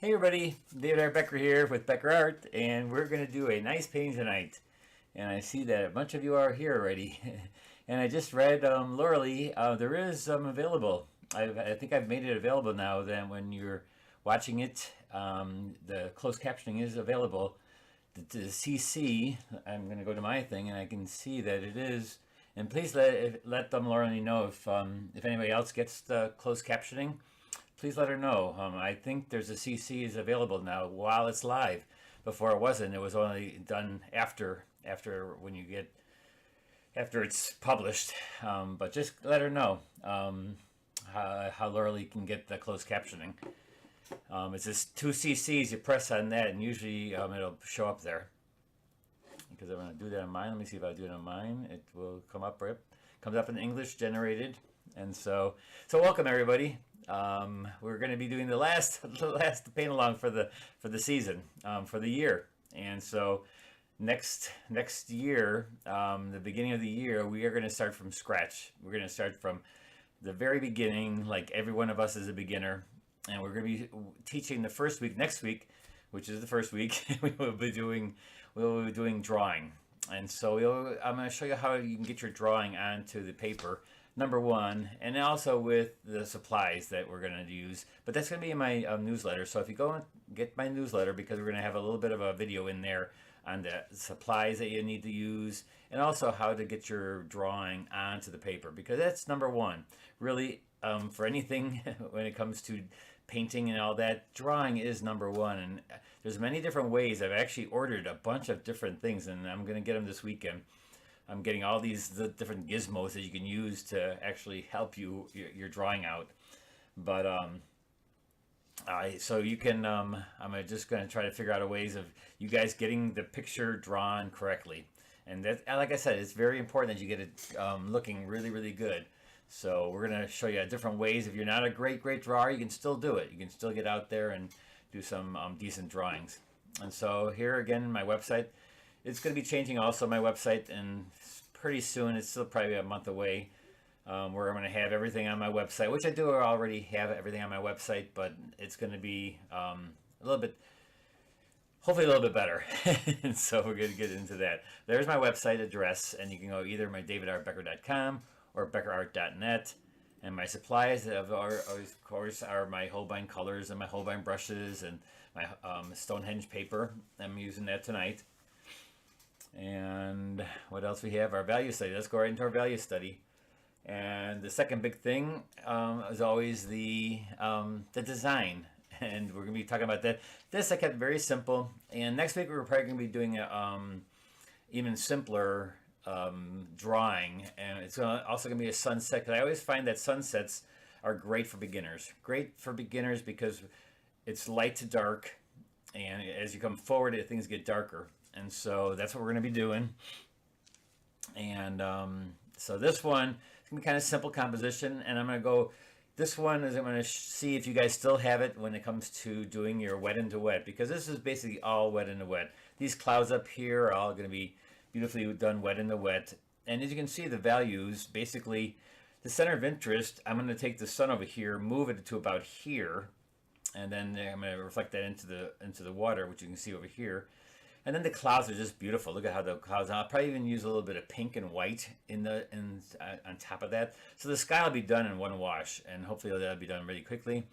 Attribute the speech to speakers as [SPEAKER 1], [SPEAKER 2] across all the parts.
[SPEAKER 1] Hey everybody, David R. Becker here with BeckerArt, and we're going to do a nice painting tonight. And I see that a bunch of you are here already. And I just read, Lauralee, there is some available. I think I've made it available now. Then when you're watching it, the closed captioning is available. The CC, I'm going to go to my thing, and I can see that it is. And please let them, Lauralee, know if anybody else gets the closed captioning. Please let her know. I think there's a CC is available now while it's live. Before it wasn't. It was only done after when you get after it's published. But just let her know how Lauralee can get the closed captioning. It's just 2 CCs. You press on that, and usually it'll show up there. Because I'm going to do that on mine. Let me see if I do it on mine. It will come up. Right? Comes up in English generated. And so welcome everybody. We're going to be doing the last paint along for the season, for the year. And so next year, the beginning of the year, we are going to start from scratch. We're going to start from the very beginning, like every one of us is a beginner. And we're going to be teaching the first week, next week, which is the first week, we will be doing drawing. And so I'm going to show you how you can get your drawing onto the paper. Number one, and also with the supplies that we're going to use. But that's going to be in my newsletter. So if you go and get my newsletter, because we're going to have a little bit of a video in there on the supplies that you need to use, and also how to get your drawing onto the paper, because that's number one. Really, for anything when it comes to painting and all that, drawing is number one. And there's many different ways. I've actually ordered a bunch of different things, and I'm going to get them this weekend. I'm getting all these different gizmos that you can use to actually help your drawing out. But so you can I'm just going to try to figure out a ways of you guys getting the picture drawn correctly. And that, like I said, it's very important that you get it looking really, really good. So we're going to show you different ways. If you're not a great drawer, you can still do it. You can still get out there and do some decent drawings. And so here again, my website. It's going to be changing also my website, and pretty soon, it's still probably a month away, where I'm going to have everything on my website, which I do already have everything on my website, but it's going to be a little bit, hopefully a little bit better. And so we're going to get into that. There's my website address, and you can go either my davidartbecker.com or beckerart.net. And my supplies of course are my Holbein colors and my Holbein brushes and my Stonehenge paper. I'm using that tonight. And what else we have? Our value study. Let's go right into our value study. And the second big thing is always the design. And we're going to be talking about that. This I kept very simple. And next week we're probably going to be doing a even simpler drawing. And it's also going to be a sunset. Because I always find that sunsets are great for beginners. Great for beginners because it's light to dark. And as you come forward, things get darker. And so that's what we're going to be doing. And so this one is going to be kind of simple composition. And I'm going to go, this one is I'm going to see if you guys still have it when it comes to doing your wet into wet. Because this is basically all wet into wet. These clouds up here are all going to be beautifully done wet into wet. And as you can see, the values, basically, the center of interest, I'm going to take the sun over here, move it to about here. And then I'm going to reflect that into the water, which you can see over here. And then the clouds are just beautiful. Look at how the clouds. I'll probably even use a little bit of pink and white on top of that. So the sky will be done in one wash, and hopefully that'll be done really quickly.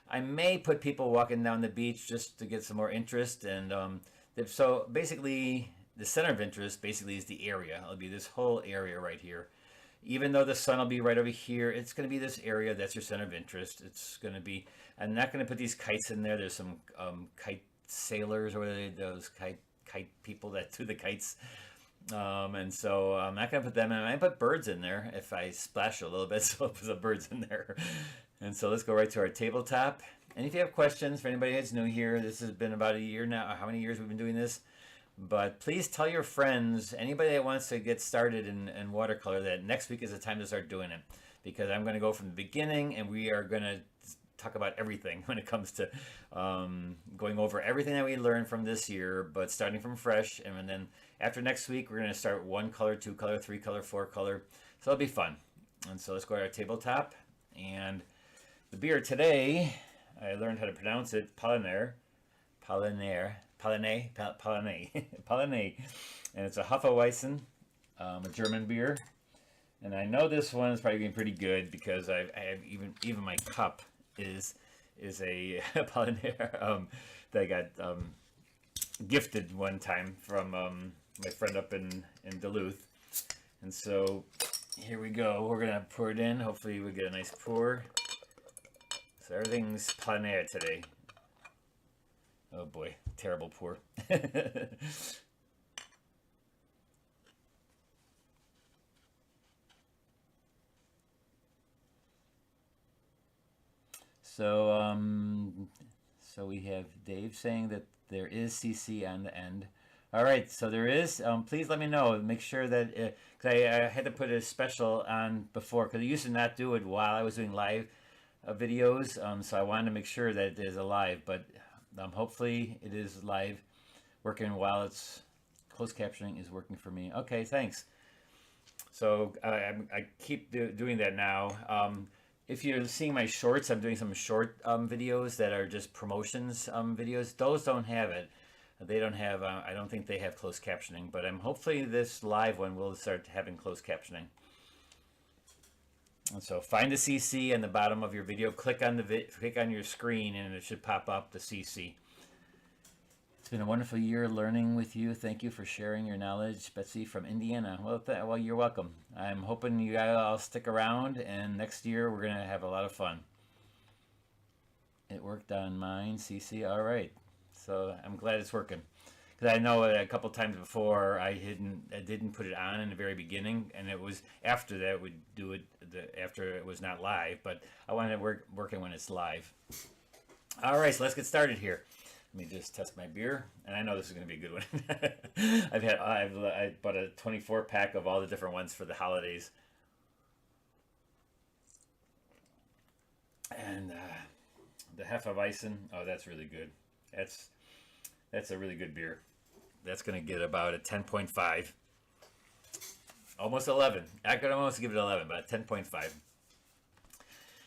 [SPEAKER 1] I may put people walking down the beach just to get some more interest. And so basically, the center of interest basically is the area. It'll be this whole area right here. Even though the sun will be right over here, it's going to be this area. That's your center of interest. It's going to be. I'm not going to put these kites in there. There's some kite sailors or whatever those kite people that do the kites, and so I'm not gonna put them in. I might put birds in there if I splash a little bit, so I'll put some birds in there. And so let's go right to our tabletop. And if you have questions for anybody that's new here, this has been about a year now. How many years we've been doing this? But please tell your friends, anybody that wants to get started in watercolor, that next week is the time to start doing it, because I'm going to go from the beginning, and we are going to talk about everything when it comes to going over everything that we learned from this year, but starting from fresh. And then after next week, we're going to start 1 color, 2 color, 3 color, 4 color. So it'll be fun. And so let's go to our tabletop. And the beer today, I learned how to pronounce it, Pollinaire, Pollinaire, Pollinate, Pollinate, Pollinate, and it's a Hefeweizen, a German beer. And I know this one is probably getting pretty good because I have even my cup is a Pollinaire that I got gifted one time from my friend up in Duluth. And so here we go. We're gonna pour it in. Hopefully we get a nice pour. So everything's Pollinaire today. Oh boy, terrible pour. So we have Dave saying that there is CC on the end. All right, so there is. Please let me know. Make sure that cause I had to put a special on before because I used to not do it while I was doing live videos. So I wanted to make sure that it is alive, but hopefully it is live, working while it's closed captioning is working for me. Okay, thanks. So I keep doing that now. If you're seeing my shorts, I'm doing some short videos that are just promotions videos. Those don't have it. They don't have, I don't think they have closed captioning, but hopefully this live one will start having closed captioning. And so find the CC on the bottom of your video, click on your screen, and it should pop up the CC. It's been a wonderful year learning with you. Thank you for sharing your knowledge, Betsy from Indiana. Well, you're welcome. I'm hoping you guys all stick around, and next year we're gonna have a lot of fun. It worked on mine, CC. All right, so I'm glad it's working. Because I know a couple times before I didn't put it on in the very beginning, and it was after that we'd do it after it was not live. But I want it working when it's live. All right, so let's get started here. Let me just test my beer, and I know this is going to be a good one. I bought a 24 pack of all the different ones for the holidays, and the Hefeweizen. Oh, that's really good. That's a really good beer. That's going to get about a 10.5, almost 11. I could almost give it 11, but 10.5.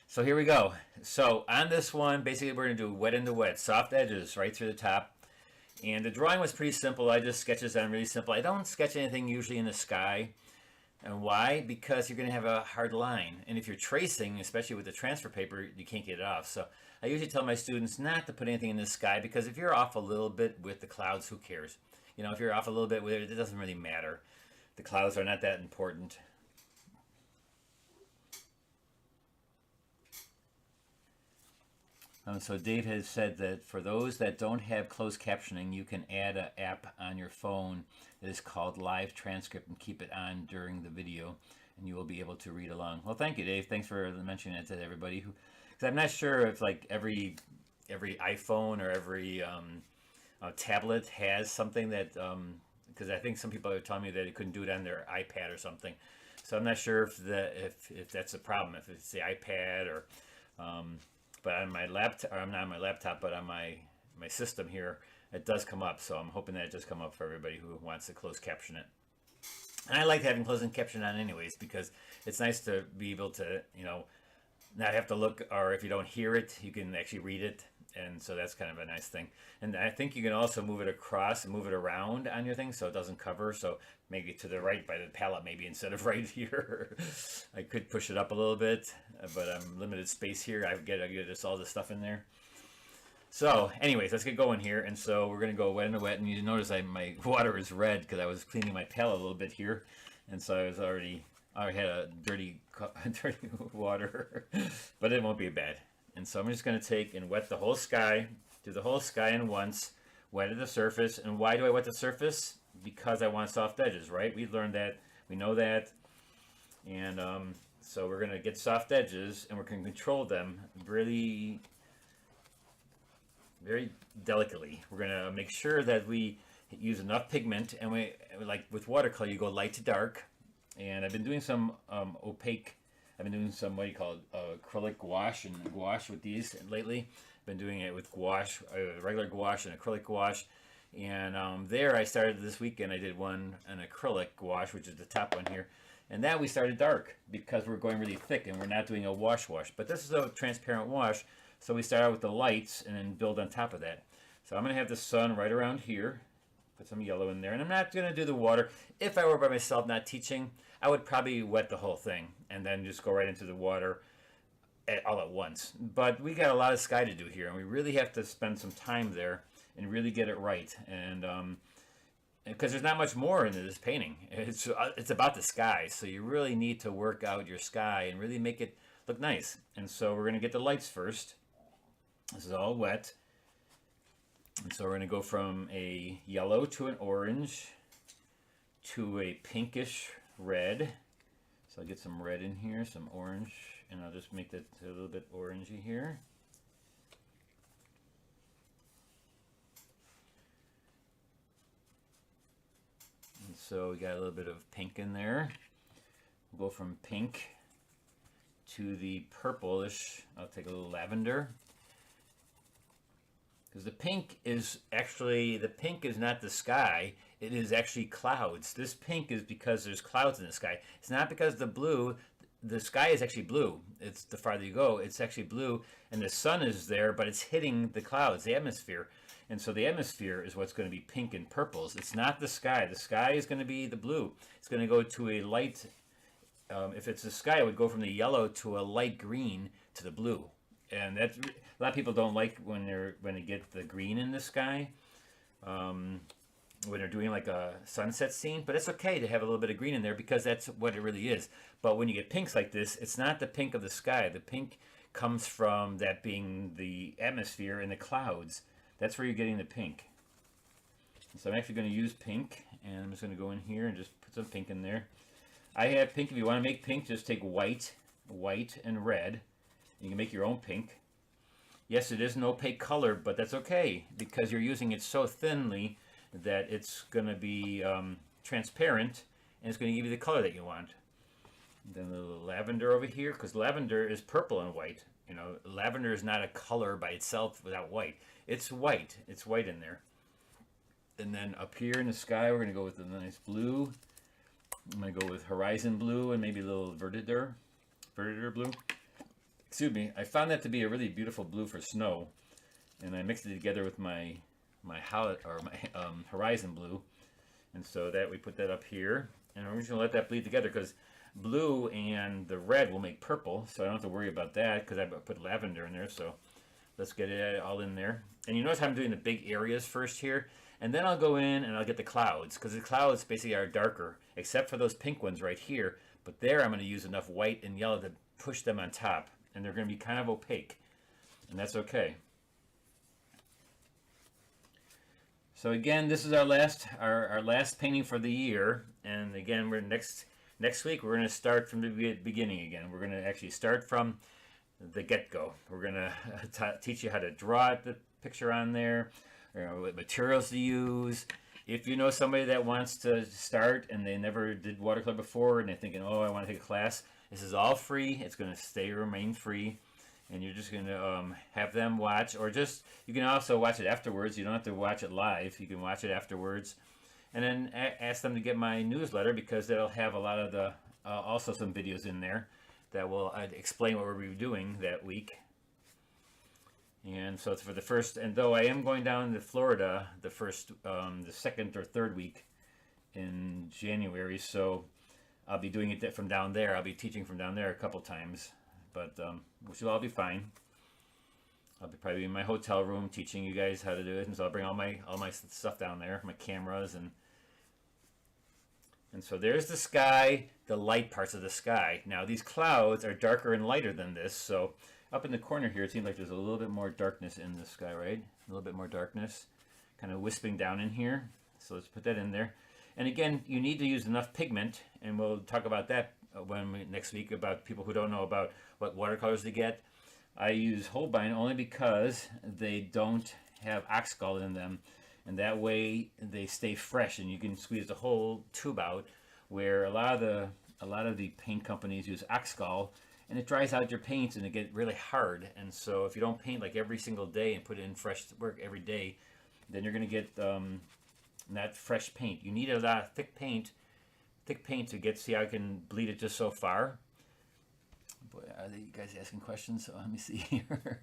[SPEAKER 1] So here we go. So on this one, basically we're going to do wet into wet, soft edges right through the top. And the drawing was pretty simple. I just sketches on really simple. I don't sketch anything usually in the sky. And why? Because you're going to have a hard line. And if you're tracing, especially with the transfer paper, you can't get it off. So I usually tell my students not to put anything in the sky because if you're off a little bit with the clouds, who cares? You know, if you're off a little bit with it, it doesn't really matter. The clouds are not that important. So Dave has said that for those that don't have closed captioning, you can add an app on your phone that is called Live Transcript and keep it on during the video, and you will be able to read along. Well, thank you, Dave. Thanks for mentioning it to everybody. Because I'm not sure if like every iPhone or every tablet has something that, because I think some people are telling me that they couldn't do it on their iPad or something. So I'm not sure if that's a problem, if it's the iPad or. But on my laptop, or I'm not on my laptop, but on my system here, it does come up. So I'm hoping that it does come up for everybody who wants to close caption it. And I like having closing caption on anyways, because it's nice to be able to, you know, not have to look, or if you don't hear it, you can actually read it. And so that's kind of a nice thing. And I think you can also move it across and move it around on your thing so it doesn't cover. So maybe to the right by the palette, maybe instead of right here. I could push it up a little bit, but I'm limited space here. I get just all this stuff in there. So anyways, let's get going here. And so we're going to go wet into wet. And you notice my water is red because I was cleaning my palette a little bit here. And so I had a dirty water, but it won't be bad. And so I'm just going to take and wet the whole sky, do the whole sky in once, wet the surface. And why do I wet the surface? Because I want soft edges, right? We learned that. We know that. And so we're going to get soft edges, and we're going to control them really, very delicately. We're going to make sure that we use enough pigment. And we, like with watercolor, you go light to dark. And I've been doing some opaque. I've been doing some, what do you call it, acrylic gouache and gouache with these lately. I've been doing it with gouache, regular gouache and acrylic gouache. And there I started this weekend, I did an acrylic gouache, which is the top one here. And that we started dark because we're going really thick and we're not doing a wash. But this is a transparent wash, So we start out with the lights and then build on top of that. So I'm going to have the sun right around here. Put some yellow in there. And I'm not going to do the water. If I were by myself not teaching, I would probably wet the whole thing and then just go right into the water all at once. But we got a lot of sky to do here, and we really have to spend some time there and really get it right. And because there's not much more into this painting. It's about the sky, so you really need to work out your sky and really make it look nice. And so we're going to get the lights first. This is all wet. And so we're going to go from a yellow to an orange to a pinkish red. So I'll get some red in here, some orange, and I'll just make that a little bit orangey here. And so we got a little bit of pink in there. We'll go from pink to the purplish. I'll take a little lavender. Because the pink is not the sky, it is actually clouds. This pink is because there's clouds in the sky. It's not because the sky is actually blue. It's the farther you go, it's actually blue, and the sun is there, but it's hitting the clouds, the atmosphere. And so the atmosphere is what's going to be pink and purples. It's not the sky. The sky is going to be the blue. It's going to go to a light, if it's the sky, it would go from the yellow to a light green to the blue. And that's a lot of people don't like when they get the green in the sky, when they're doing like a sunset scene. But it's okay to have a little bit of green in there because that's what it really is. But when you get pinks like this, it's not the pink of the sky. The pink comes from that being the atmosphere and the clouds. That's where you're getting the pink. So I'm actually going to use pink, and I'm just going to go in here and just put some pink in there. I have pink. If you want to make pink, just take white and red. You can make your own pink. Yes, it is an opaque color, but that's okay because you're using it so thinly that it's going to be transparent and it's going to give you the color that you want. And then a little lavender over here, because lavender is purple and white. You know, lavender is not a color by itself without white. It's white. It's white in there. And then up here in the sky, we're going to go with a nice blue. I'm going to go with horizon blue and maybe a little verditer blue. Excuse me, I found that to be a really beautiful blue for snow, and I mixed it together with my horizon blue, and so that we put that up here, and we're just gonna let that bleed together because blue and the red will make purple, so I don't have to worry about that because I put lavender in there. So let's get it all in there, and you notice how I'm doing the big areas first here, and then I'll go in and I'll get the clouds because the clouds basically are darker, except for those pink ones right here. But there I'm going to use enough white and yellow to push them on top. And they're going to be kind of opaque, and that's okay. So again, this is our last painting for the year, and again, we're next week we're going to start from the beginning again. We're going to actually start from the get-go. We're going to teach you how to draw the picture on there, what materials to use. If you know somebody that wants to start and they never did watercolor before and they're thinking, oh, I want to take a class, this is all free. It's going to remain free, and you're just going to have them watch, or just you can also watch it afterwards. You don't have to watch it live. You can watch it afterwards, and then ask them to get my newsletter because that'll have a lot of the also some videos in there that will explain what we'll be doing that week. And so it's for the first, and though I am going down to Florida the second or third week in January, so I'll be doing it from down there. I'll be teaching from down there a couple times, but we should all be fine. I'll be probably in my hotel room teaching you guys how to do it, and so I'll bring all my stuff down there, my cameras, and so there's the sky, the light parts of the sky. Now these clouds are darker and lighter than this, so up in the corner here, it seems like there's a little bit more darkness in the sky, right? A little bit more darkness, kind of wisping down in here. So let's put that in there. And again, you need to use enough pigment, and we'll talk about that next week about people who don't know about what watercolors to get. I use Holbein only because they don't have oxgall in them, and that way they stay fresh, and you can squeeze the whole tube out. Where a lot of the paint companies use oxgall, and it dries out your paints and it gets really hard. And so if you don't paint like every single day and put in fresh work every day, then you're going to get not fresh paint. You need a lot of thick paint to see how I can bleed it just so far. Boy, are you guys asking questions? So let me see here.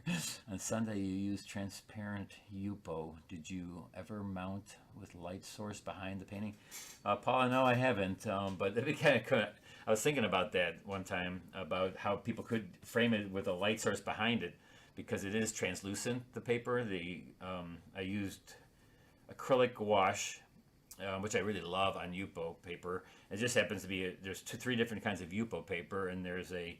[SPEAKER 1] On Sunday, you used transparent Yupo. Did you ever mount with light source behind the painting? Paula, no, I haven't. But it'd be kind of. I was thinking about that one time about how people could frame it with a light source behind it, because it is translucent. The paper. I used acrylic wash, which I really love on Yupo paper. It just happens to be there's three different kinds of Yupo paper, and there's a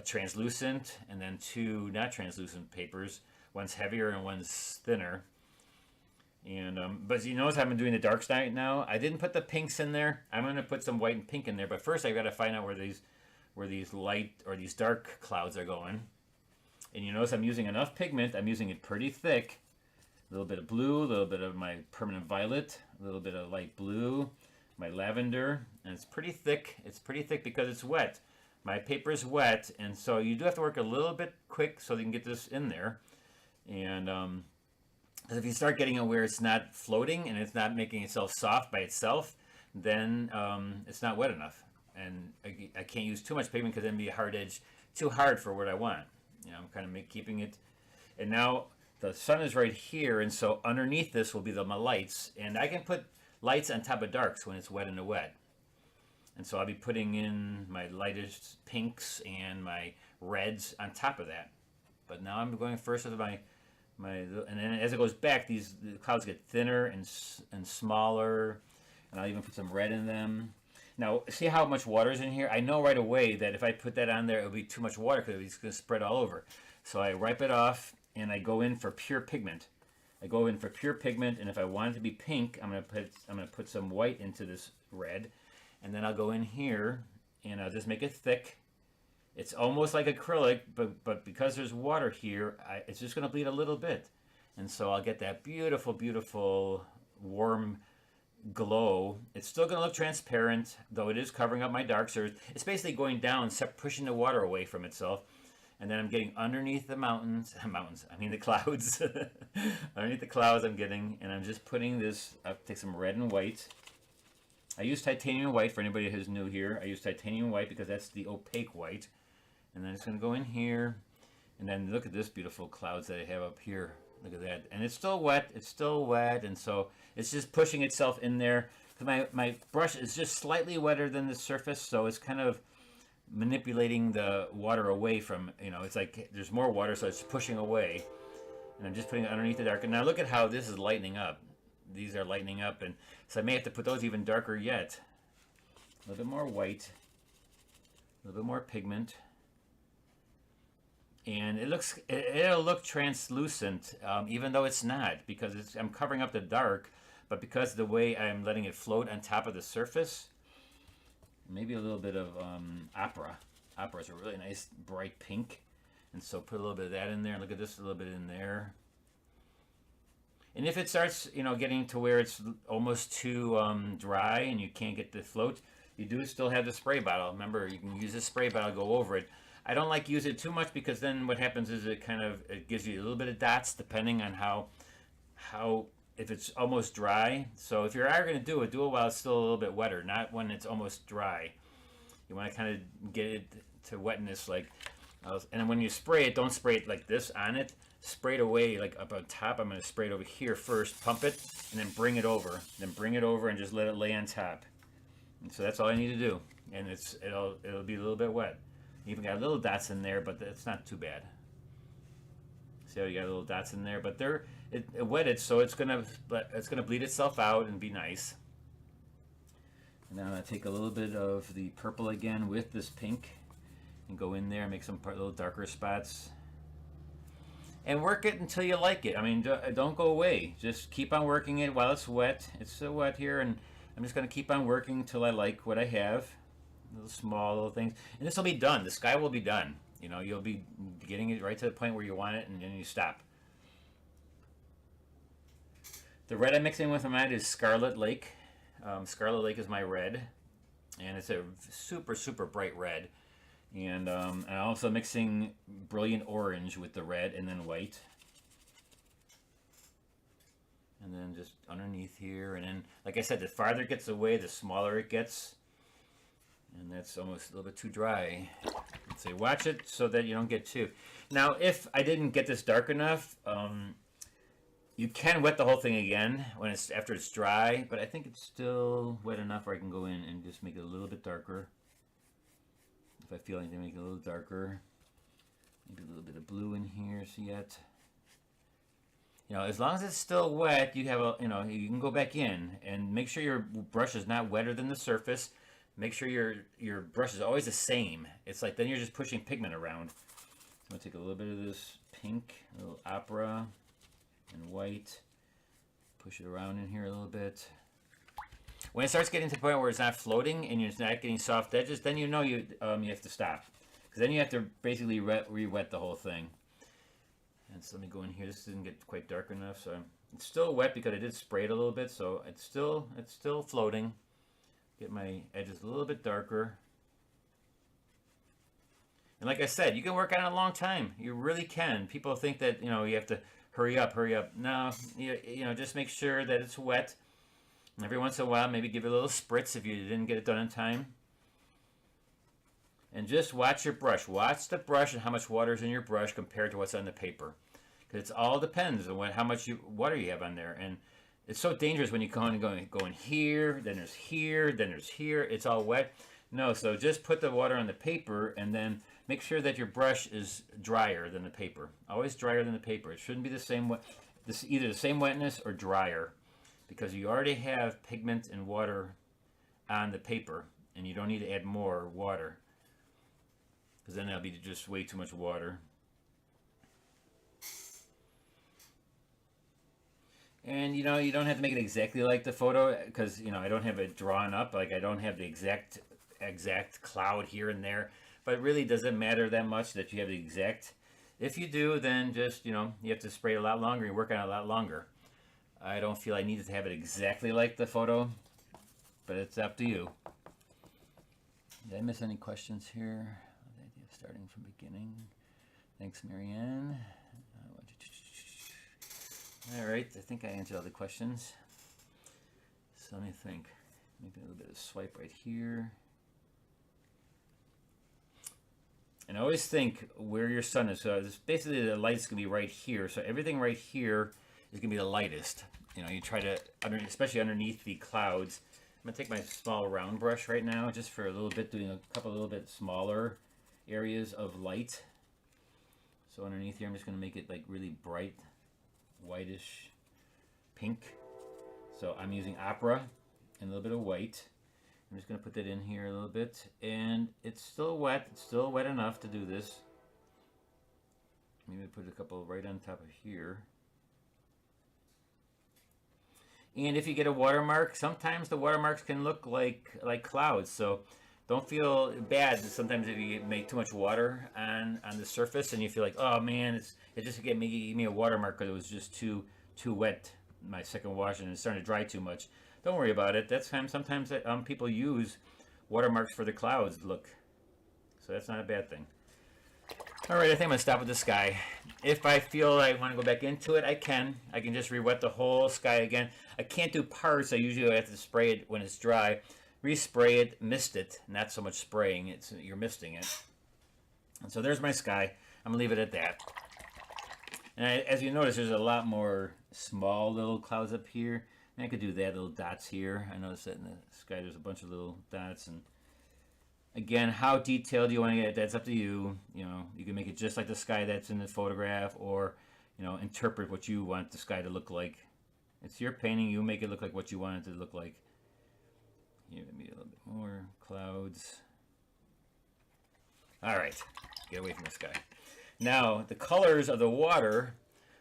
[SPEAKER 1] translucent and then two not translucent papers. One's heavier and one's thinner. And but you notice I've been doing the dark side now. I didn't put the pinks in there. I'm going to put some white and pink in there, but first I got to find out where these light or these dark clouds are going. And you notice I'm using enough pigment. I'm using it pretty thick. A little bit of blue, a little bit of my permanent violet, a little bit of light blue, my lavender, and it's pretty thick. It's pretty thick because it's wet. My paper is wet, and so you do have to work a little bit quick so you can get this in there. And because if you start getting it where it's not floating and it's not making itself soft by itself, then it's not wet enough. And I can't use too much pigment because then it'd be a hard edge, too hard for what I want. You know, I'm kind of keeping it. And now the sun is right here, and so underneath this will be my lights. And I can put lights on top of darks when it's wet in the wet. And so I'll be putting in my lightest pinks and my reds on top of that. But now I'm going first with my and then as it goes back, the clouds get thinner and smaller, and I'll even put some red in them. Now, see how much water is in here? I know right away that if I put that on there, it'll be too much water because it's going to spread all over. So I wipe it off, and I go in for pure pigment. And if I want it to be pink, I'm gonna put some white into this red. And then I'll go in here and I'll just make it thick. It's almost like acrylic, but because there's water here, it's just going to bleed a little bit. And so I'll get that beautiful, beautiful warm glow. It's still going to look transparent, though it is covering up my darks. It's basically going down, pushing the water away from itself. And then I'm getting underneath the the clouds. Underneath the clouds I'm getting, and I'm just putting this, I'll take some red and white. I use titanium white for anybody who's new here. I use titanium white because that's the opaque white. And then it's going to go in here. And then look at this beautiful clouds that I have up here. Look at that. And it's still wet. And so it's just pushing itself in there. My brush is just slightly wetter than the surface, so it's kind of manipulating the water away from, it's like there's more water, so it's pushing away. And I'm just putting it underneath the dark. And now look at how this is lightening up. These are lightening up, and so I may have to put those even darker yet. A little bit more white, a little bit more pigment, and it'll look translucent, even though it's not, because I'm covering up the dark, but because of the way I'm letting it float on top of the surface. Maybe a little bit of opera. Opera is a really nice bright pink, and so put a little bit of that in there. Look at this, a little bit in there. And if it starts, getting to where it's almost too dry and you can't get the float, you do still have the spray bottle. Remember, you can use the spray bottle, go over it. I don't like use it too much because then what happens is it gives you a little bit of dots depending on how if it's almost dry. So if you're going to do it while it's still a little bit wetter, not when it's almost dry. You want to kind of get it to wetness and then when you spray it, don't spray it like this on it. Spray it away like up on top. I'm going to spray it over here first, pump it, and then bring it over. Then bring it over and just let it lay on top. And so that's all I need to do. And it'll be a little bit wet. You even got little dots in there, but that's not too bad. See how you got little dots in there, but it wetted, so it's gonna bleed itself out and be nice. And then I'm gonna take a little bit of the purple again with this pink and go in there and make some little darker spots. And work it until you like it. I mean, don't go away. Just keep on working it while it's wet. It's so wet here, and I'm just going to keep on working until I like what I have. Little small little things. And this will be done. The sky will be done. You'll be getting it right to the point where you want it, and then you stop. The red I'm mixing with my is Scarlet Lake. Scarlet Lake is my red, and it's a super, super bright red. And I'm also mixing Brilliant Orange with the red and then white. And then just underneath here. And then, like I said, the farther it gets away, the smaller it gets. And that's almost a little bit too dry. So watch it so that you don't get too. Now, if I didn't get this dark enough, you can wet the whole thing again when it's after it's dry, but I think it's still wet enough where I can go in and just make it a little bit darker. If I feel like to make it a little darker, maybe a little bit of blue in here. See yet? You know, as long as it's still wet, you have a, you know, you can go back in and make sure your brush is not wetter than the surface. Make sure your brush is always the same. It's like then you're just pushing pigment around. So I'm gonna take a little bit of this pink, a little opera, and white. Push it around in here a little bit. When it starts getting to the point where it's not floating and it's not getting soft edges, then you know you have to stop, because then you have to basically re-wet the whole thing. And so let me go in here. This didn't get quite dark enough, so it's still wet because I did spray it a little bit, so it's still floating. Get my edges a little bit darker. And like I said, you can work on it a long time. You really can. People think that, you know, you have to hurry up. No, you know, just make sure that it's wet. And every once in a while, maybe give it a little spritz if you didn't get it done in time. And just watch your brush. Watch the brush and how much water is in your brush compared to what's on the paper. Because it all depends on how much water you have on there. And it's so dangerous when you go in here, then there's here, then there's here. It's all wet. No, so just put the water on the paper and then make sure that your brush is drier than the paper. Always drier than the paper. It shouldn't be the same either the same wetness or drier, because you already have pigment and water on the paper, and you don't need to add more water, because then that'll be just way too much water. And you know, you don't have to make it exactly like the photo, because you know, I don't have it drawn up. Like I don't have the exact cloud here and there, but it really doesn't matter that much that you have the exact. If you do, then just, you know, you have to spray it a lot longer. You work on it a lot longer. I don't feel I needed to have it exactly like the photo, but it's up to you. Did I miss any questions here? Starting from beginning. Thanks, Marianne. All right, I think I answered all the questions. So let me think. Maybe a little bit of swipe right here. And always think where your sun is. So this, basically the light's gonna be right here. So everything right here is gonna be the lightest. You know, you try to, especially underneath the clouds. I'm gonna take my small round brush right now, just for a little bit, doing a couple little bit smaller areas of light. So underneath here, I'm just gonna make it like really bright, whitish pink. So I'm using opera and a little bit of white. I'm just going to put that in here a little bit, and it's still wet. It's still wet enough to do this. Maybe put a couple right on top of here. And if you get a watermark, sometimes the watermarks can look like clouds. So don't feel bad sometimes if you make too much water on the surface and you feel like, oh man, it just gave me a watermark because it was just too wet. My second wash, and it's starting to dry too much. Don't worry about it. That's sometimes people use watermarks for the clouds look. So that's not a bad thing. All right, I think I'm gonna stop with the sky. If I feel I want to go back into it, I can. I can just re-wet the whole sky again. I can't do parts. I usually have to spray it when it's dry. Respray it, mist it. Not so much spraying. You're misting it. And so there's my sky. I'm gonna leave it at that. And as you notice, there's a lot more small little clouds up here. And I could do that, little dots here. I noticed that in the sky there's a bunch of little dots. And again, how detailed do you want to get? That's up to you. You know, you can make it just like the sky that's in the photograph, or, you know, interpret what you want the sky to look like. It's your painting. You make it look like what you want it to look like. Here, maybe a little bit more clouds. All right, get away from the sky. Now, the colors of the water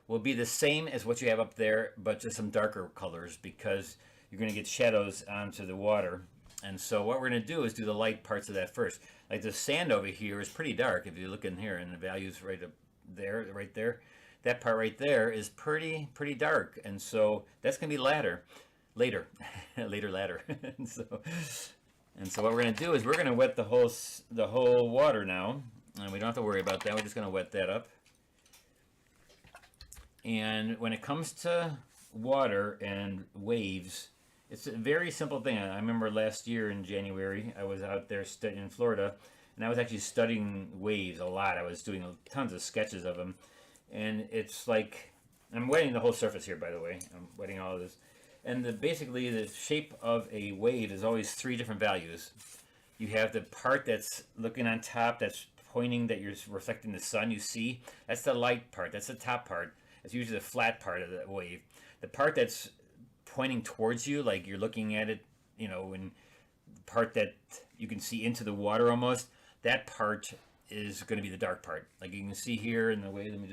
[SPEAKER 1] will be the same as what you have up there, but just some darker colors, because you're going to get shadows onto the water. And so what we're going to do is do the light parts of that first. Like the sand over here is pretty dark. If you look in here, and the values right up there, right there, that part right there is pretty dark. And so that's going to be later. and so what we're going to do is we're going to wet the whole water now, and we don't have to worry about that. We're just going to wet that up. And when it comes to water and waves It's a very simple thing. I remember last year in January, I was out there studying in Florida, and I was actually studying waves a lot. I was doing tons of sketches of them, and it's like I'm wetting the whole surface here, by the way. I'm wetting all of this, and basically the shape of a wave is always three different values. You have the part that's looking on top, that's pointing, that you're reflecting the sun. You see, that's the light part. That's the top part. It's usually the flat part of the wave. The part that's pointing towards you, like you're looking at it, you know, and the part that you can see into the water almost, that part is going to be the dark part. Like you can see here in the way. Let me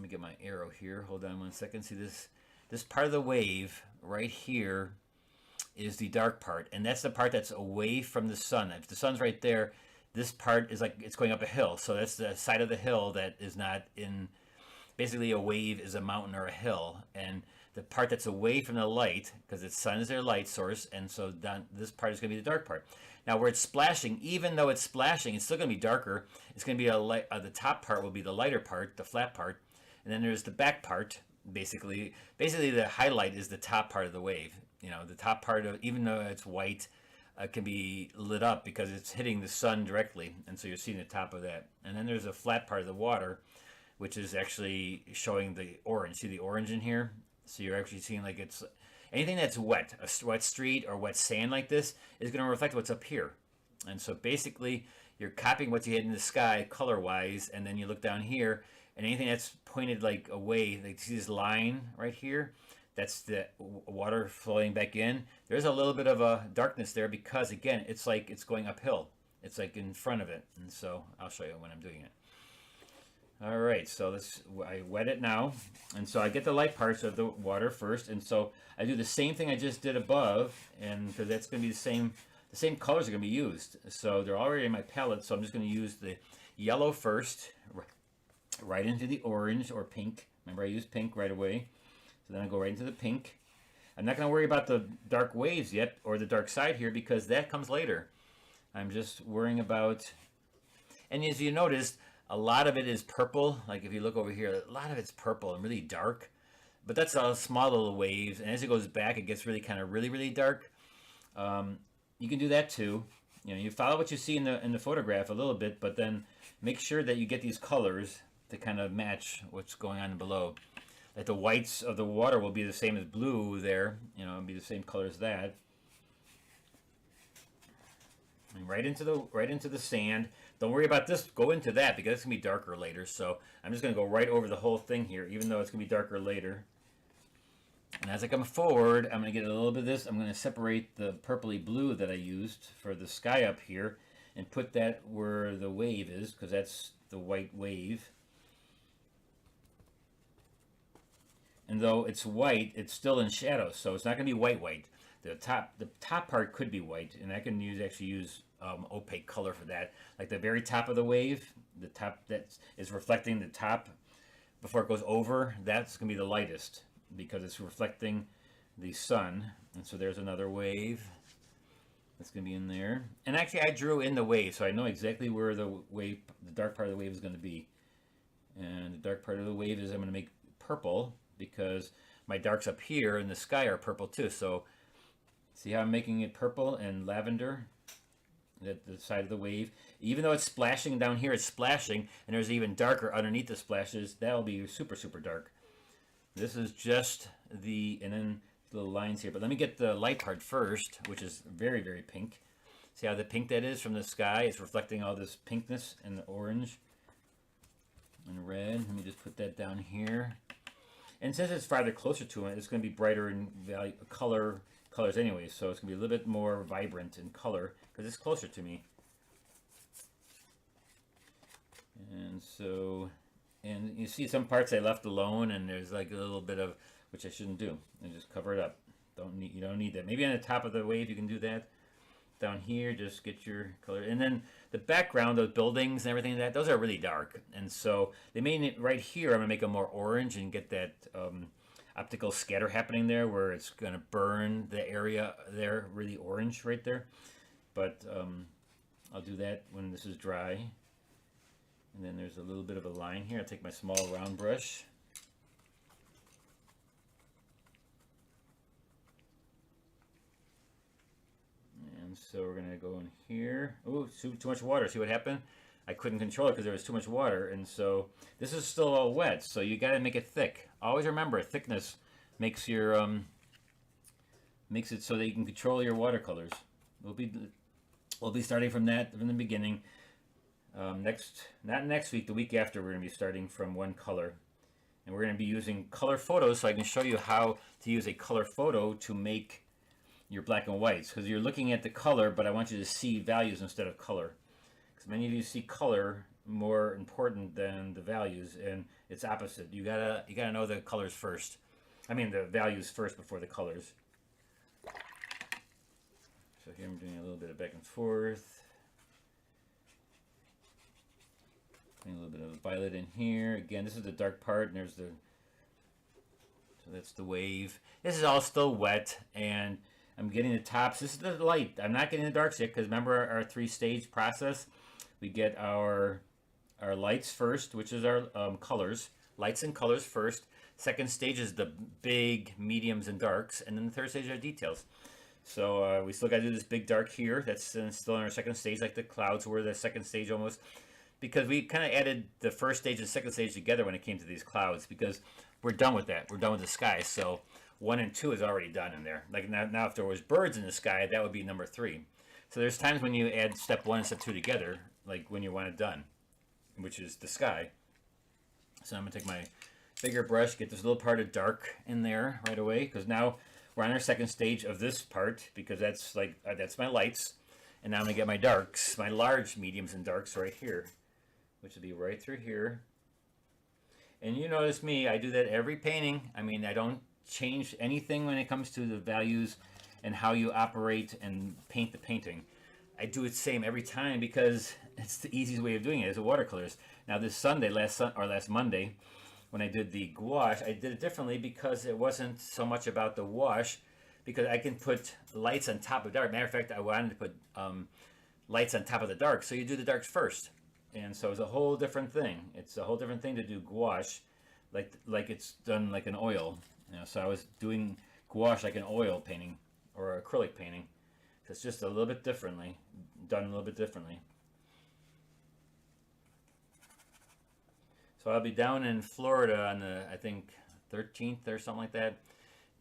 [SPEAKER 1] get my arrow here. Hold on one second. See this part of the wave right here is the dark part, and that's the part that's away from the sun. If the sun's right there, this part is like it's going up a hill, so that's the side of the hill that is not in. Basically, a wave is a mountain or a hill, and the part that's away from the light, because the sun is their light source, and so this part is going to be the dark part. Now, where it's splashing, even though it's splashing, it's still going to be darker. It's going to be the top part will be the lighter part, the flat part, and then there's the back part. Basically, the highlight is the top part of the wave. You know, the top part of, even though it's white, can be lit up because it's hitting the sun directly, and so you're seeing the top of that. And then there's a flat part of the water, which is actually showing the orange. See the orange in here? So you're actually seeing like it's anything that's wet, a wet street or wet sand like this is going to reflect what's up here. And so basically, you're copying what you hit in the sky color-wise, and then you look down here, and anything that's pointed like away, like see this line right here, that's the water flowing back in. There's a little bit of a darkness there because, again, it's like it's going uphill. It's like in front of it. And so I'll show you when I'm doing it. All right, so I wet it now. And so I get the light parts of the water first. And so I do the same thing I just did above, and because that's going to be the same colors are going to be used. So they're already in my palette, so I'm just going to use the yellow first, right into the orange or pink. Remember, I used pink right away. So then I go right into the pink. I'm not going to worry about the dark waves yet, or the dark side here, because that comes later. I'm just worrying about, and as you noticed, a lot of it is purple. Like if you look over here, a lot of it's purple and really dark. But that's all small little waves, and as it goes back, it gets really kind of really dark. You can do that too. You know, you follow what you see in the photograph a little bit, but then make sure that you get these colors to kind of match what's going on below. Like the whites of the water will be the same as blue there. You know, it'll be the same color as that. And right into the sand. Don't worry about this. Go into that because it's gonna be darker later. So I'm just gonna go right over the whole thing here, even though it's gonna be darker later. And as I come forward, I'm gonna get a little bit of this. I'm gonna separate the purpley blue that I used for the sky up here and put that where the wave is, because that's the white wave. And though it's white, it's still in shadow, so it's not going to be white. The top part could be white, and I can actually use opaque color for that. Like the very top of the wave, the top that is reflecting the top before it goes over, that's going to be the lightest because it's reflecting the sun. And so there's another wave that's going to be in there. And actually, I drew in the wave, so I know exactly where the dark part of the wave is going to be. And the dark part of the wave is I'm going to make purple, because my darks up here in the sky are purple too. So see how I'm making it purple and lavender at the side of the wave. Even though it's splashing down here, it's splashing, and there's even darker underneath the splashes. That'll be super dark. This is just and then little lines here. But let me get the light part first, which is very pink. See how the pink that is from the sky? It's reflecting all this pinkness and the orange and red. Let me just put that down here. And since it's farther closer to it, it's going to be brighter in colors anyway. So it's going to be a little bit more vibrant in color because it's closer to me. And so, and you see some parts I left alone, and there's like a little bit of, which I shouldn't do, and just cover it up. You don't need that. Maybe on the top of the wave you can do that. Down here, just get your color. And then the background, those buildings and everything like that, those are really dark. And so they made it right here, I'm going to make them more orange and get that optical scatter happening there where it's going to burn the area there really orange right there. But I'll do that when this is dry. And then there's a little bit of a line here. I'll take my small round brush. so we're gonna go in here. Oh, too much water. See what happened? I couldn't control it because there was too much water, and so this is still all wet. So you got to make it thick. Always remember, thickness makes your makes it so that you can control your watercolors. We'll be starting from the beginning. Not next week, the week after, we're gonna be starting from one color, and we're gonna be using color photos, so I can show you how to use a color photo to make your black and whites, because you're looking at the color, but I want you to see values instead of color. Because many of you see color more important than the values, and it's opposite. You gotta know the colors first. I mean the values first before the colors. So here I'm doing a little bit of back and forth. Putting a little bit of violet in here. Again, this is the dark part, and there's the. So that's the wave. This is all still wet, and I'm getting the tops. This is the light. I'm not getting the darks yet, because remember our three-stage process. We get our lights first, which is our colors. Lights and colors first. Second stage is the big mediums and darks, and then the third stage are details. So we still got to do this big dark here. That's still in our second stage, like the clouds were the second stage almost, because we kind of added the first stage and second stage together when it came to these clouds, because we're done with that. We're done with the sky. So 1 and 2 is already done in there. Like now if there was birds in the sky, that would be number 3. So there's times when you add step 1 and step 2 together, like when you want it done, which is the sky. So I'm gonna take my bigger brush, get this little part of dark in there right away, because now we're on our second stage of this part, because that's that's my lights, and now I'm gonna get my darks, my large mediums and darks right here, which will be right through here. And you notice me, I do that every painting. I mean, I don't change anything when it comes to the values and how you operate and paint the painting. I do it the same every time, because it's the easiest way of doing it is the watercolors. Now this Sunday, last Monday, when I did the gouache, I did it differently, because it wasn't so much about the wash, because I can put lights on top of dark. Matter of fact, I wanted to put lights on top of the dark, so you do the darks first. And so it's a whole different thing. It's a whole different thing to do gouache, like it's done like an oil. You know, so I was doing gouache like an oil painting or acrylic painting. So it's just a little bit differently, done a little bit differently. So I'll be down in Florida on the, I think, 13th or something like that,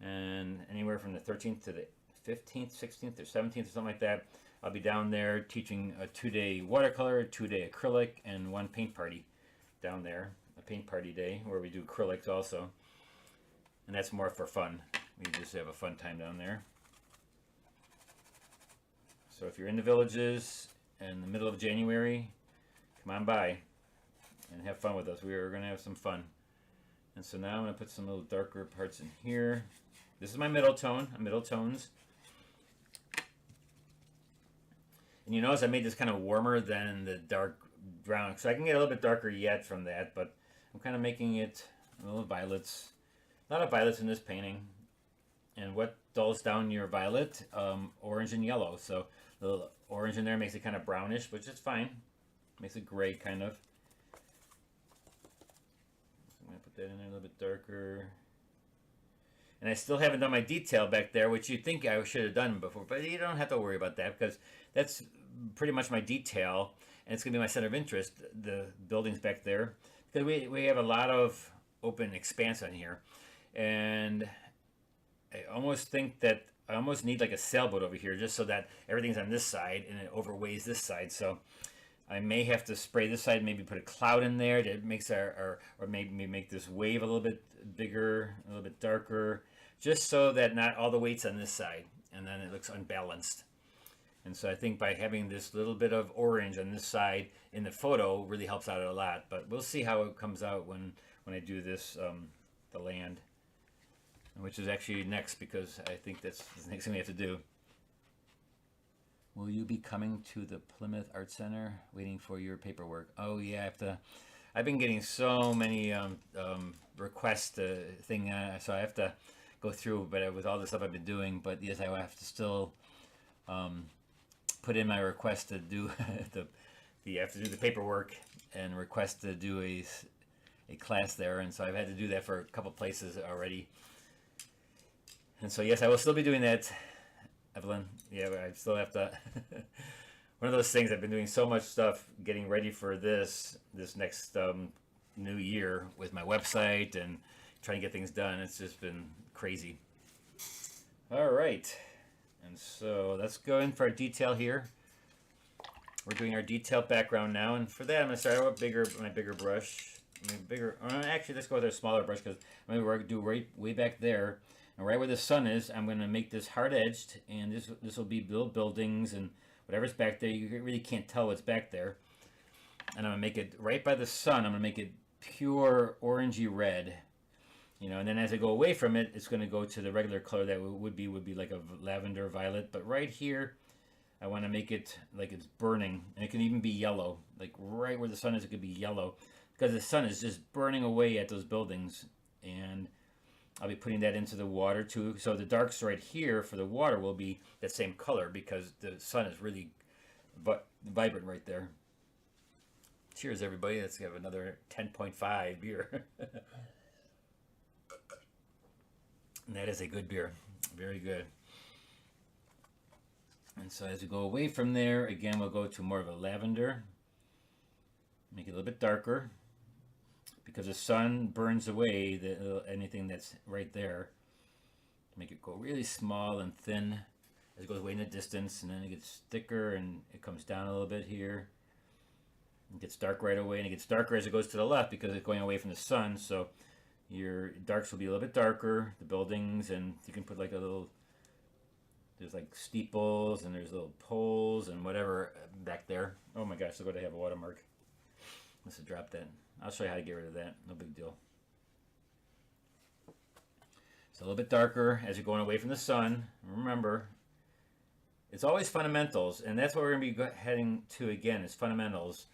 [SPEAKER 1] and anywhere from the 13th to the 15th, 16th, or 17th, or something like that. I'll be down there teaching a 2-day watercolor, 2-day acrylic, and 1 paint party down there. A paint party day where we do acrylics also. And that's more for fun. We just have a fun time down there. So if you're in the villages in the middle of January, come on by and have fun with us. We are going to have some fun. And so now I'm going to put some little darker parts in here. This is my middle tone, middle tones. And you notice I made this kind of warmer than the dark brown. So I can get a little bit darker yet from that, but I'm kind of making it a little violets. A lot of violets in this painting. And what dulls down your violet? Orange and yellow. So the little orange in there makes it kind of brownish, which is fine. Makes it gray kind of. So I'm going to put that in there a little bit darker. And I still haven't done my detail back there, which you'd think I should have done before, but you don't have to worry about that, because that's pretty much my detail, and it's going to be my center of interest, the buildings back there, because we have a lot of open expanse on here, and I almost think that I almost need like a sailboat over here, just so that everything's on this side and it overweighs this side. So I may have to spray this side, maybe put a cloud in there that makes or maybe make this wave a little bit bigger, a little bit darker, just so that not all the weight's on this side, and then it looks unbalanced. And so I think by having this little bit of orange on this side in the photo really helps out a lot. But we'll see how it comes out when I do this, the land, which is actually next, because I think that's the next thing we have to do. Will you be coming to the Plymouth Art Center? Waiting for your paperwork. Oh yeah, I have to. I've been getting so many requests so I have to go through. But with all the stuff I've been doing, but yes, I have to still put in my request to do you have to do the paperwork and request to do a class there, and so I've had to do that for a couple places already. And so yes, I will still be doing that. Evelyn. Yeah, but I still have to. One of those things. I've been doing so much stuff getting ready for this next new year with my website and trying to get things done. It's just been crazy. All right, and so let's go in for our detail here. We're doing our detailed background now, and for that I'm going to start out with my bigger brush. Actually, let's go with a smaller brush because I'm going to do right way back there, and right where the sun is. I'm going to make this hard edged, and this will be little buildings and whatever's back there. You really can't tell what's back there, and I'm going to make it right by the sun. I'm going to make it pure orangey red, you know. And then as I go away from it, it's going to go to the regular color that would be like a lavender violet. But right here, I want to make it like it's burning, and it can even be yellow. Like right where the sun is, it could be yellow because the sun is just burning away at those buildings. And I'll be putting that into the water too. So the darks right here for the water will be that same color because the sun is really vibrant right there. Cheers, everybody. Let's have another 10.5 beer. And that is a good beer. Very good. And so as we go away from there, again, we'll go to more of a lavender. Make it a little bit darker because the sun burns away anything that's right there. Make it go really small and thin as it goes away in the distance, and then it gets thicker and it comes down a little bit here. It gets dark right away, and it gets darker as it goes to the left because it's going away from the sun. So your darks will be a little bit darker, the buildings, and you can put like a little, there's like steeples and there's little poles and whatever back there. Oh my gosh, look what I have, a watermark. Must have dropped that. I'll show you how to get rid of that. No big deal. It's a little bit darker as you're going away from the sun. Remember, it's always fundamentals, and that's what we're going to be heading to again, is fundamentals.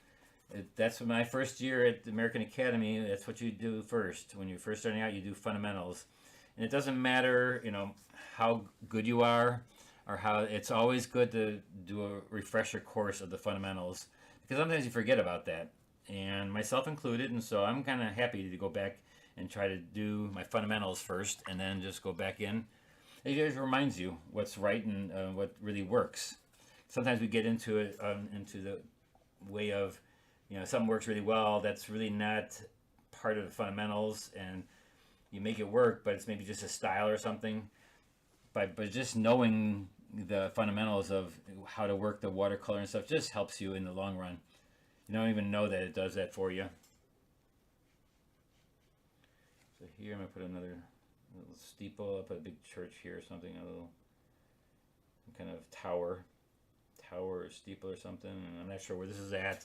[SPEAKER 1] That's my first year at the American Academy. That's what you do first. When you're first starting out, you do fundamentals. And it doesn't matter, you know, how good you are or how, it's always good to do a refresher course of the fundamentals because sometimes you forget about that, and myself included. And so I'm kind of happy to go back and try to do my fundamentals first and then just go back in. It just reminds you what's right and what really works. Sometimes we get into it, into the way of, you know, something works really well that's really not part of the fundamentals, and you make it work, but it's maybe just a style or something. But just knowing the fundamentals of how to work the watercolor and stuff just helps you in the long run. You don't even know that it does that for you. So here I'm going to put another little steeple. I'll put a big church here or something, a little kind of tower or steeple or something. And I'm not sure where this is at.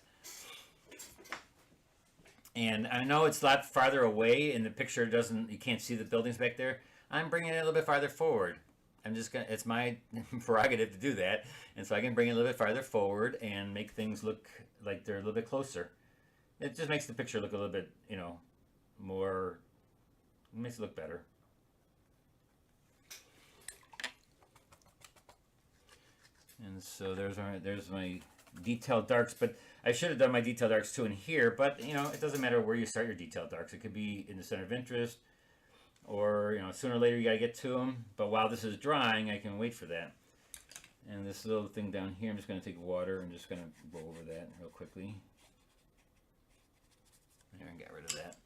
[SPEAKER 1] And I know it's a lot farther away in the picture. You can't see the buildings back there. I'm bringing it a little bit farther forward. It's my prerogative to do that. And so I can bring it a little bit farther forward and make things look like they're a little bit closer. It just makes the picture look a little bit, you know, more, it makes it look better. And so there's my detailed darks, but I should have done my detailed darks too in here, but you know, it doesn't matter where you start your detailed darks. It could be in the center of interest, or you know, sooner or later you gotta get to them. But while this is drying, I can wait for that. And this little thing down here, I'm just gonna take water and just gonna go over that real quickly. There, and get rid of that.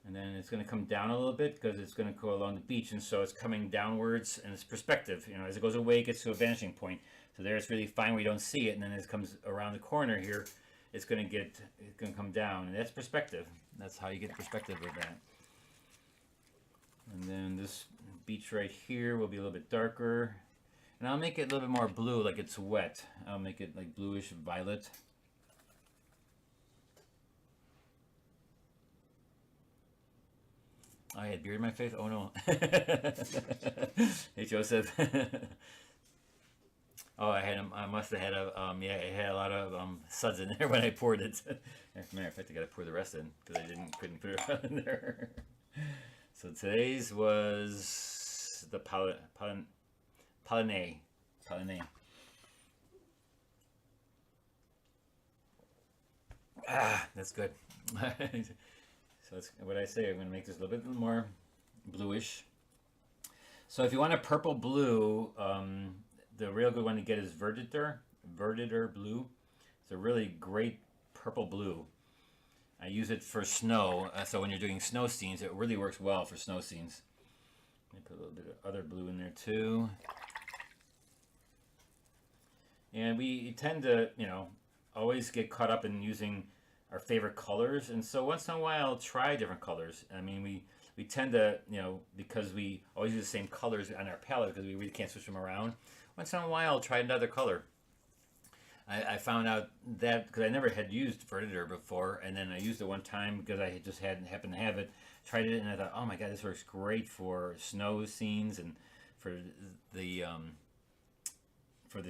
[SPEAKER 1] And then it's going to come down a little bit because it's going to go along the beach, and so it's coming downwards, and it's perspective. You know, as it goes away, it gets to a vanishing point. So there it's really fine where you don't see it, and then as it comes around the corner here, it's going to come down, and that's perspective. That's how you get perspective with that. And then this beach right here will be a little bit darker, and I'll make it a little bit more blue, like it's wet. I'll make it like bluish violet. I had beard in my face. Oh no! Hey Joseph. Oh, I must have had yeah, it had a lot of suds in there when I poured it. As a matter of fact, I got to pour the rest in because I couldn't put it in there. So today's was the Polynais. Ah, that's good. So that's what I say. I'm going to make this a little bit more bluish. So if you want a purple blue, the real good one to get is Verditer blue. It's a really great purple blue. I use it for snow, so when you're doing snow scenes, it really works well for snow scenes. Let me put a little bit of other blue in there too. And we tend to, always get caught up in using our favorite colors, and so once in a while, try different colors. I mean, we tend to, because we always use the same colors on our palette because we really can't switch them around. Once in a while, try another color. I found out that because I never had used Verditer before, and then I used it one time because I just hadn't happened to have it. Tried it, and I thought, oh my god, this works great for snow scenes and for the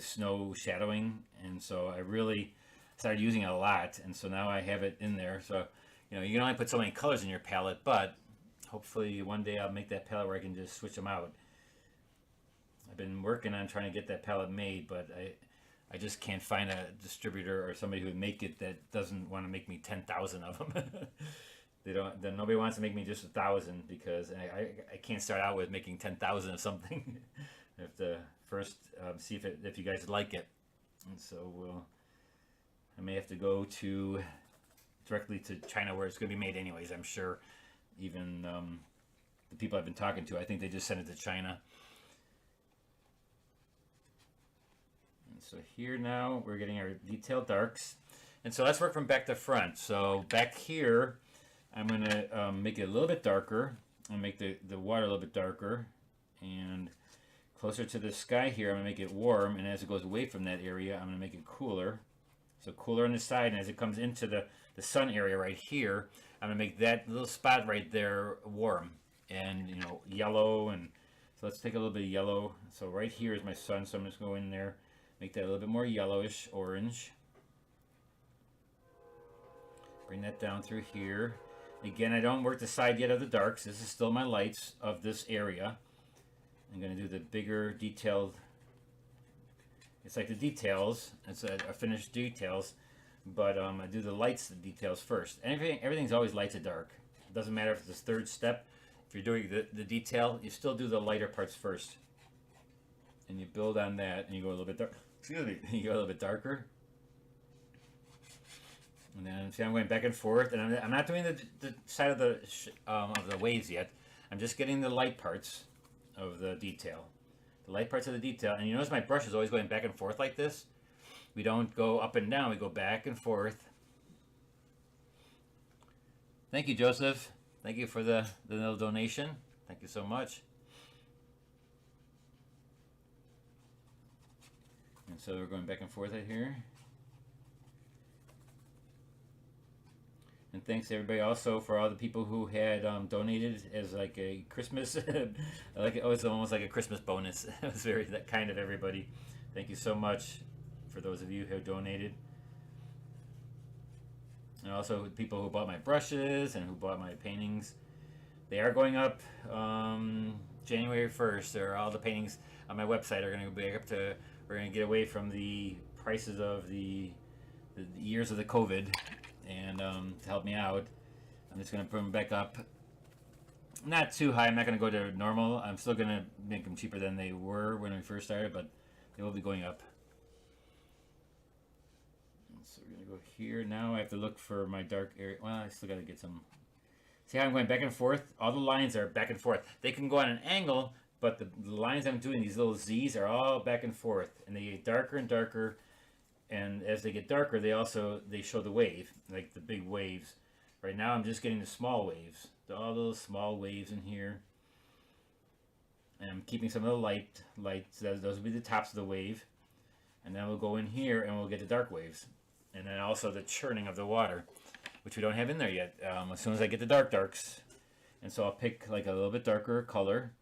[SPEAKER 1] snow shadowing. And so I really started using it a lot, and so now I have it in there. So you can only put so many colors in your palette, but hopefully one day I'll make that palette where I can just switch them out. I've been working on trying to get that palette made, but I just can't find a distributor or somebody who would make it that doesn't want to make me 10,000 of them. Then nobody wants to make me just 1,000 because I can't start out with making 10,000 of something. I have to first see if you guys like it, and so I may have to go directly to China where it's going to be made anyways. I'm sure. Even the people I've been talking to, I think they just sent it to China. So here now we're getting our detailed darks, and so let's work from back to front. So back here I'm going to make it a little bit darker. I'll make the water a little bit darker, and closer to the sky here I'm going to make it warm, and as it goes away from that area I'm going to make it cooler. So cooler on the side, and as it comes into the sun area right here, I'm going to make that little spot right there warm and yellow. And so let's take a little bit of yellow. So right here is my sun, so I'm just going to go in there, make that a little bit more yellowish orange. Bring that down through here. Again, I don't work the side yet of the darks. This is still my lights of this area. I'm going to do the bigger detailed. It's like the details. It's a finished details, but I do the lights, the details first. Everything's always light to dark. It doesn't matter if it's the third step. If you're doing the detail, you still do the lighter parts first, and you build on that, and you go a little bit dark. Excuse me. You go a little bit darker, and then see I'm going back and forth, and I'm not doing the side of the waves yet. I'm just getting the light parts of the detail. The light parts of the detail, and you notice my brush is always going back and forth like this. We don't go up and down, we go back and forth. Thank you, Joseph. Thank you for the little donation. Thank you so much. And so we're going back and forth right here. And thanks to everybody also for all the people who had donated as like a Christmas, it's almost like a Christmas bonus. It was very that kind of everybody. Thank you so much for those of you who donated. And also people who bought my brushes and who bought my paintings. They are going up January 1st. All the paintings on my website are going to be up to, we're going to get away from the prices of the years of the COVID. And to help me out, I'm just going to put them back up. Not too high. I'm not going to go to normal. I'm still going to make them cheaper than they were when we first started, but they will be going up. So we're going to go here. Now I have to look for my dark area. Well, I still got to get some. See how I'm going back and forth? All the lines are back and forth. They can go on an angle, but the lines I'm doing, these little Z's, are all back and forth. And they get darker and darker. And as they get darker, they show the wave, like the big waves. Right now I'm just getting the small waves. All those small waves in here. And I'm keeping some of the lights. Those will be the tops of the wave. And then we'll go in here and we'll get the dark waves. And then also the churning of the water, which we don't have in there yet. As soon as I get the darks. And so I'll pick like a little bit darker color.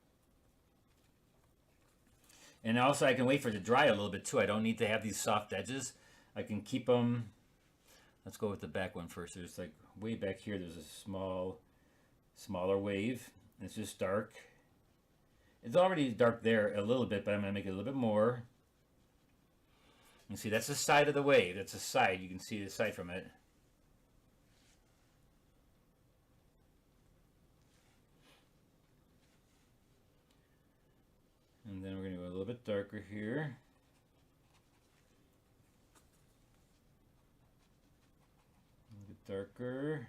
[SPEAKER 1] And also I can wait for it to dry a little bit too. I don't need to have these soft edges. I can keep them. Let's go with the back one first. There's like way back here, there's a smaller wave. It's just dark. It's already dark there a little bit, but I'm going to make it a little bit more. You see, that's the side of the wave. That's the side. You can see the side from it. bit darker here. A little bit darker.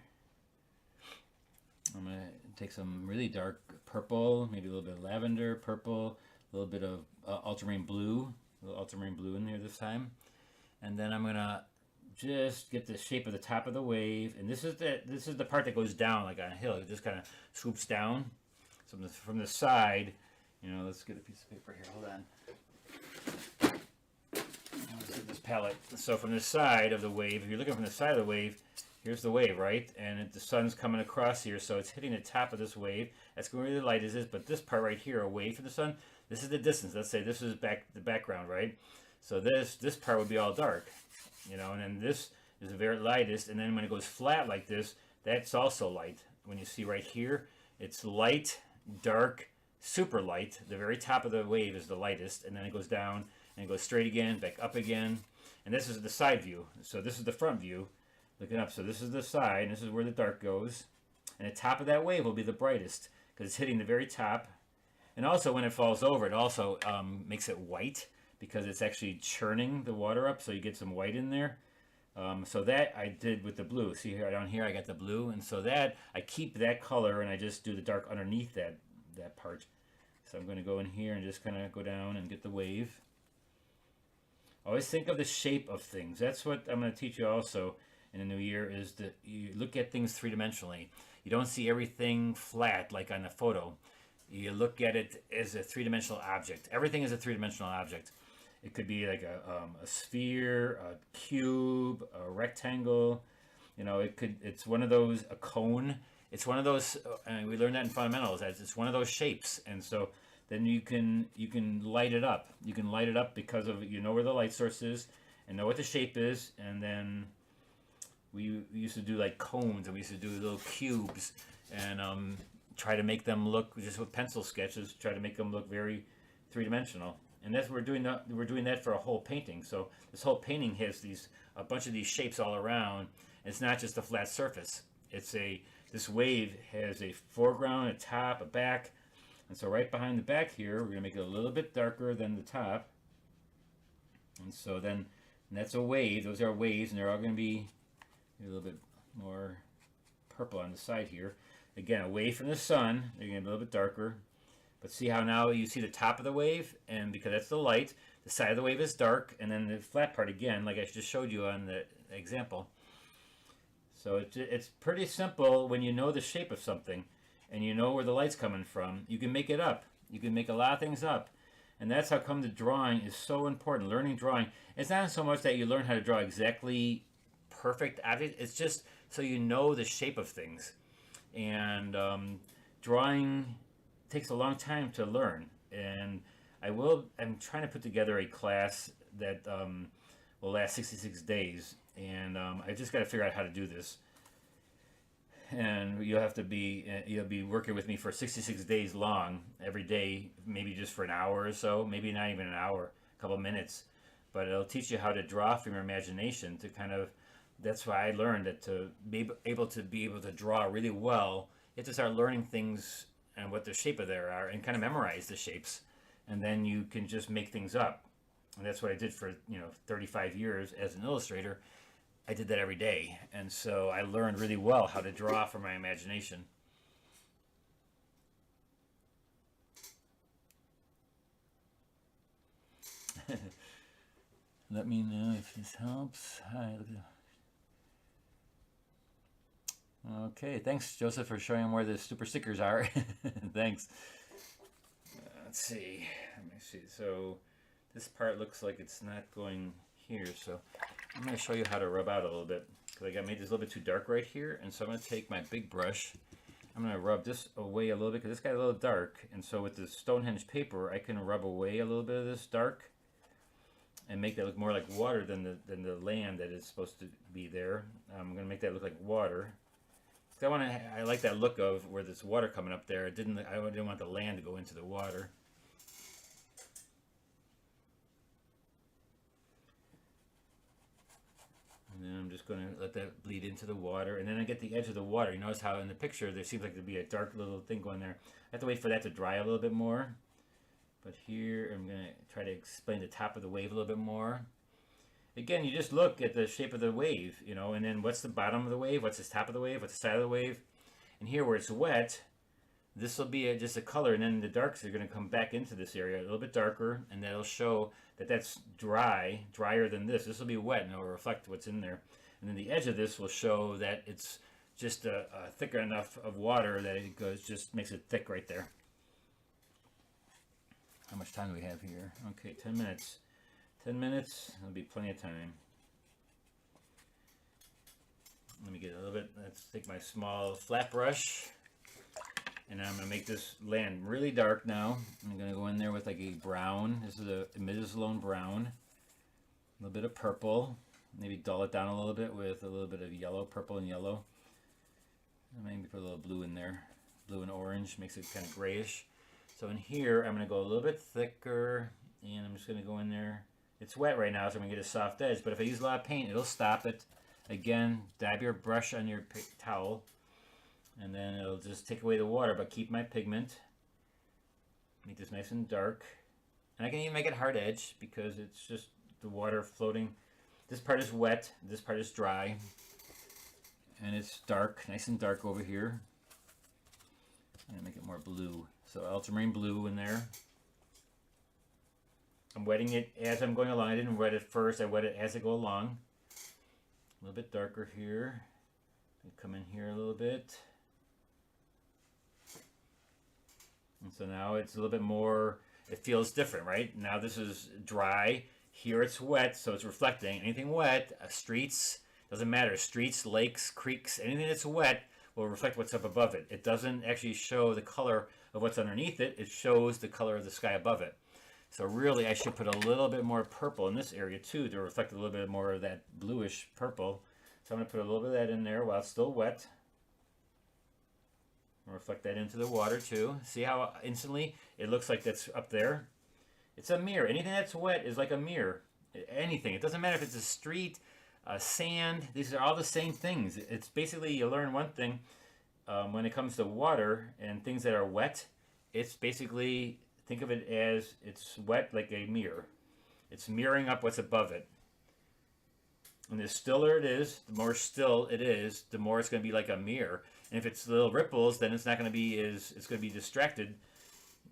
[SPEAKER 1] I'm going to take some really dark purple, maybe a little bit of lavender, purple, a little bit of ultramarine blue, a little ultramarine blue in there this time. And then I'm going to just get the shape of the top of the wave. And this is the part that goes down like on a hill. It just kind of swoops down. So from the side, you know, let's get a piece of paper here. Hold on. Let's get this palette. So from the side of the wave, if you're looking from the side of the wave, here's the wave, right? And the sun's coming across here, so it's hitting the top of this wave. That's going where the light is. But this part right here, away from the sun, this is the distance. Let's say this is the background, right? So this part would be all dark, you know, and then this is the very lightest. And then when it goes flat like this, that's also light. When you see right here, it's light, dark, super light. The very top of the wave is the lightest, and then it goes down and it goes straight again, back up again. And this is the side view. So this is the front view. Looking up, so this is the side, and this is where the dark goes. And the top of that wave will be the brightest, because it's hitting the very top. And also, when it falls over, it also makes it white, because it's actually churning the water up, so you get some white in there. So that I did with the blue. See here, down here, I got the blue. And so that, I keep that color, and I just do the dark underneath that part. So I'm going to go in here and just kind of go down and get the wave. Always think of the shape of things. That's what I'm going to teach you also in the new year, is that you look at things three-dimensionally. You don't see everything flat like on a photo. You look at it as a three-dimensional object. Everything is a three-dimensional object. It could be like a sphere, a cube, a rectangle. You know, it's one of those, a cone. It's one of those, and we learned that in fundamentals, as it's one of those shapes. And so then you can light it up. You can light it up because of, you know where the light source is and know what the shape is. And then we used to do like cones, and we used to do little cubes, and try to make them look, just with pencil sketches, try to make them look very three-dimensional. And that's what we're doing. We're doing that for a whole painting. So this whole painting has a bunch of these shapes all around. It's not just a flat surface. This wave has a foreground, a top, a back, and so right behind the back here, we're gonna make it a little bit darker than the top. And so then, and that's a wave. Those are waves, and they're all gonna be a little bit more purple on the side here. Again, away from the sun, they're gonna be a little bit darker. But see how now you see the top of the wave, and because that's the light, the side of the wave is dark, and then the flat part again, like I just showed you on the example. So it's pretty simple when you know the shape of something, and you know where the light's coming from. You can make it up. You can make a lot of things up. And that's how come the drawing is so important. Learning drawing, it's not so much that you learn how to draw exactly perfect objects, it's just so you know the shape of things. And drawing takes a long time to learn, and I'm trying to put together a class that will last 66 days, and I just got to figure out how to do this. And you'll be working with me for 66 days long, every day, maybe just for an hour or so, maybe not even an hour, a couple minutes, but it'll teach you how to draw from your imagination. To kind of, that's why I learned that to be able to draw really well, you have to start learning things and what the shape of there are, and kind of memorize the shapes, and then you can just make things up. And that's what I did for 35 years as an illustrator. I did that every day, and so I learned really well how to draw from my imagination. Let me know if this helps. Hi. Okay, thanks, Joseph, for showing where the super stickers are. Thanks. Let's see. Let me see. So this part looks like it's not going here, so I'm going to show you how to rub out a little bit, because I made this a little bit too dark right here. And so I'm going to take my big brush. I'm going to rub this away a little bit, because this got a little dark. And so with the Stonehenge paper, I can rub away a little bit of this dark and make that look more like water than the land that is supposed to be there. I'm going to make that look like water. I like that look of where there's water coming up there. I didn't want the land to go into the water. And then I'm just going to let that bleed into the water. And then I get the edge of the water. You notice how in the picture there seems like there'd be a dark little thing going there. I have to wait for that to dry a little bit more. But here, I'm going to try to explain the top of the wave a little bit more. Again, you just look at the shape of the wave, you know, and then what's the bottom of the wave, what's the top of the wave, what's the side of the wave. And here where it's wet, this will be just a color, and then the darks are going to come back into this area a little bit darker, and that'll show that that's dry, drier than this. This will be wet, and it'll reflect what's in there. And then the edge of this will show that it's just a thicker enough of water that it goes, just makes it thick right there. How much time do we have here? Okay, 10 minutes. 10 minutes, that'll be plenty of time. Let me get a little bit, let's take my small flat brush, and I'm going to make this land really dark now. I'm going to go in there with like a brown. This is a Middelstone brown. A little bit of purple. Maybe dull it down a little bit with a little bit of yellow, purple and yellow. And maybe put a little blue in there. Blue and orange makes it kind of grayish. So in here, I'm going to go a little bit thicker, and I'm just going to go in there. It's wet right now, so I'm going to get a soft edge, but if I use a lot of paint, it'll stop it. Again, dab your brush on your towel, and then it'll just take away the water, but keep my pigment. Make this nice and dark. And I can even make it hard edge, because it's just the water floating. This part is wet, this part is dry, and it's dark, nice and dark over here. And make it more blue. So ultramarine blue in there. I'm wetting it as I'm going along. I didn't wet it first, I wet it as I go along. A little bit darker here. Come in here a little bit. And so now it's a little bit more, it feels different, right? Now this is dry. Here it's wet, so it's reflecting. Anything wet, streets, doesn't matter. Streets, lakes, creeks, anything that's wet will reflect what's up above it. It doesn't actually show the color of what's underneath it. It shows the color of the sky above it. So really, I should put a little bit more purple in this area too to reflect a little bit more of that bluish purple. So I'm going to put a little bit of that in there while it's still wet. I'll reflect that into the water too. See how instantly it looks like that's up there? It's a mirror. Anything that's wet is like a mirror. Anything. It doesn't matter if it's a street, sand. These are all the same things. It's basically, you learn one thing when it comes to water and things that are wet. It's basically, think of it as it's wet like a mirror. It's mirroring up what's above it. And the stiller it is, the more still it is, the more it's going to be like a mirror. And if it's little ripples, then it's not going to be as, it's going to be distracted